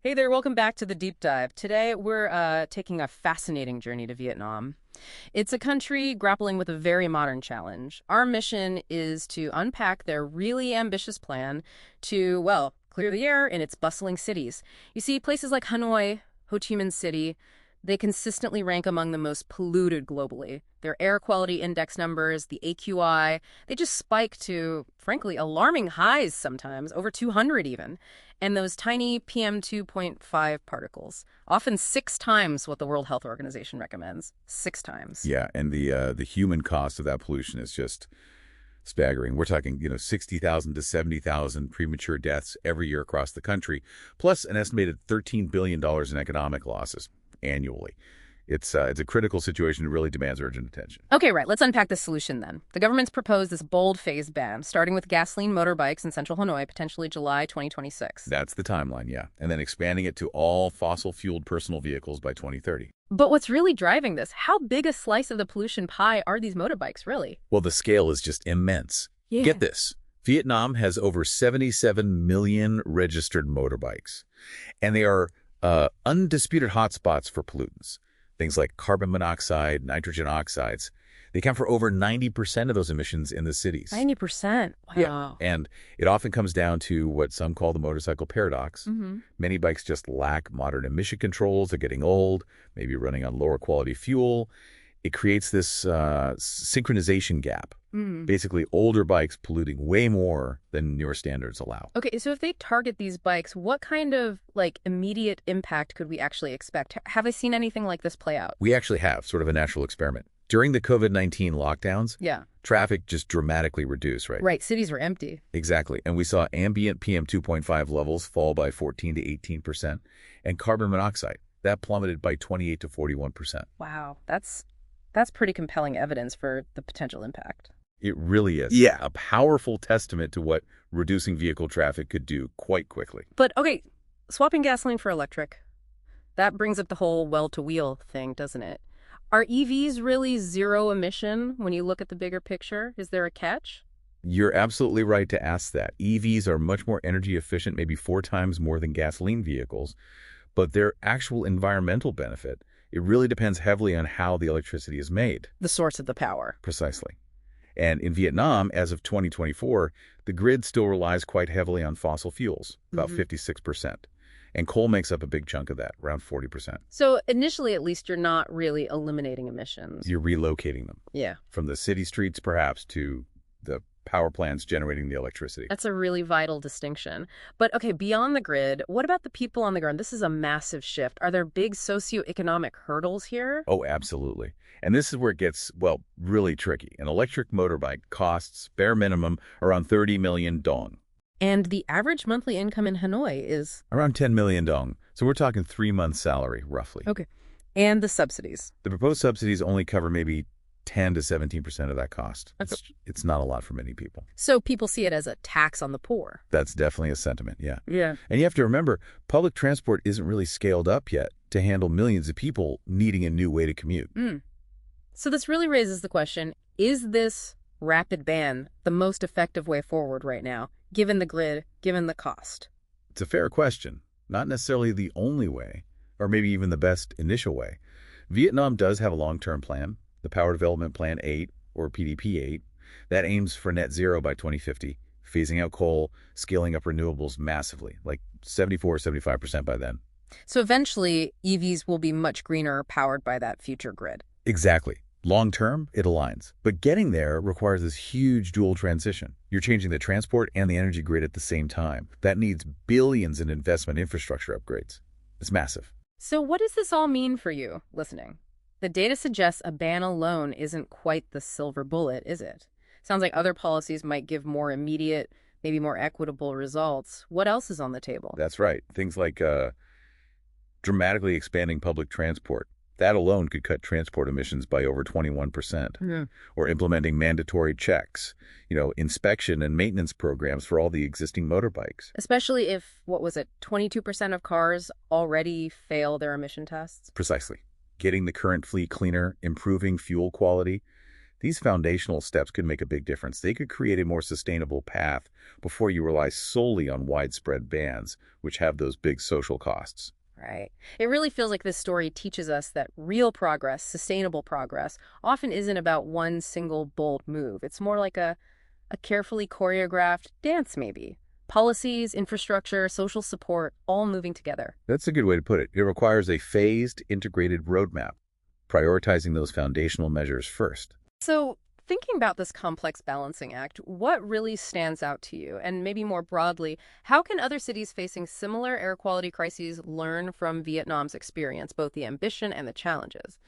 Hey there, welcome back to the Deep Dive. Today we're taking a fascinating journey to Vietnam. It's a country grappling with a very modern challenge. Our mission is to unpack their really ambitious plan to, well, clear the air in its bustling cities. You see, places like Hanoi, Ho Chi Minh City, they consistently rank among the most polluted globally. Their air quality index numbers, the AQI, they just spike to, frankly, alarming highs sometimes, over 200 even. And those tiny PM 2.5 particles, often 6 times what the World Health Organization recommends. 6 times. Yeah, and the human cost of that pollution is just staggering. We're talking, 60,000 to 70,000 premature deaths every year across the country, plus an estimated $13 billion in economic losses annually. It's a critical situation that really demands urgent attention. Okay, right. Let's unpack the solution then. The government's proposed this bold phased ban, starting with gasoline motorbikes in central Hanoi, potentially July 2026. That's the timeline, yeah. And then expanding it to all fossil-fueled personal vehicles by 2030. But what's really driving this? How big a slice of the pollution pie are these motorbikes, really? Well, the scale is just immense. Yeah. Get this. Vietnam has over 77 million registered motorbikes, and they are undisputed hotspots for pollutants. Things like carbon monoxide, nitrogen oxides. They account for over 90% of those emissions in the cities. 90%? Wow. Yeah. And it often comes down to what some call the motorcycle paradox. Many bikes just lack modern emission controls. They're getting old, maybe running on lower quality fuel. It creates this synchronization gap. Basically, older bikes polluting way more than newer standards allow. Okay, so if they target these bikes, what kind of, immediate impact could we actually expect? Have I seen anything like this play out? We actually have sort of a natural experiment. During the COVID-19 lockdowns, Yeah. traffic just dramatically reduced, right? Right, cities were empty. Exactly. And we saw ambient PM 2.5 levels fall by 14 to 18%, and carbon monoxide, that plummeted by 28 to 41%. Wow, that's pretty compelling evidence for the potential impact. It really is. Yeah. A powerful testament to what reducing vehicle traffic could do quite quickly. But, okay, swapping gasoline for electric, that brings up the whole well-to-wheel thing, doesn't it? Are EVs really zero emission when you look at the bigger picture? Is there a catch? You're absolutely right to ask that. EVs are much more energy efficient, maybe 4 times more than gasoline vehicles, but their actual environmental benefit, it really depends heavily on how the electricity is made. The source of the power. Precisely. And in Vietnam, as of 2024, the grid still relies quite heavily on fossil fuels, about 56%. And coal makes up a big chunk of that, around 40%. So initially, at least, you're not really eliminating emissions. You're relocating them. Yeah. From the city streets, perhaps, to the power plants generating the electricity. That's a really vital distinction. But, okay, beyond the grid, what about the people on the ground? This is a massive shift. Are there big socioeconomic hurdles here? Oh, absolutely. And this is where it gets, well, really tricky. An electric motorbike costs, bare minimum, around 30 million dong. And the average monthly income in Hanoi is? Around 10 million dong. So we're talking 3 months' salary, roughly. Okay. And the subsidies? The proposed subsidies only cover maybe 10 to 17% of that cost. It's not a lot for many people. So people see it as a tax on the poor. That's definitely a sentiment, yeah. Yeah. And you have to remember, public transport isn't really scaled up yet to handle millions of people needing a new way to commute. So this really raises the question, is this rapid ban the most effective way forward right now, given the grid, given the cost? It's a fair question. Not necessarily the only way, or maybe even the best initial way. Vietnam does have a long-term plan, the Power Development Plan 8, or PDP 8, that aims for net zero by 2050, phasing out coal, scaling up renewables massively, like 74-75% by then. So eventually, EVs will be much greener, powered by that future grid. Exactly. Long-term, it aligns. But getting there requires this huge dual transition. You're changing the transport and the energy grid at the same time. That needs billions in investment infrastructure upgrades. It's massive. So what does this all mean for you, listening? The data suggests a ban alone isn't quite the silver bullet, is it? Sounds like other policies might give more immediate, maybe more equitable results. What else is on the table? That's right. Things like dramatically expanding public transport. That alone could cut transport emissions by over 21%. Or implementing mandatory checks, inspection and maintenance programs for all the existing motorbikes. Especially if, 22% of cars already fail their emission tests? Precisely. Getting the current fleet cleaner, improving fuel quality. These foundational steps could make a big difference. They could create a more sustainable path before you rely solely on widespread bans, which have those big social costs. Right. It really feels like this story teaches us that real progress, sustainable progress, often isn't about one single bold move. It's more like a carefully choreographed dance, maybe. Policies, infrastructure, social support, all moving together. That's a good way to put it. It requires a phased, integrated roadmap, prioritizing those foundational measures first. So, thinking about this complex balancing act, what really stands out to you? And maybe more broadly, how can other cities facing similar air quality crises learn from Vietnam's experience, both the ambition and the challenges?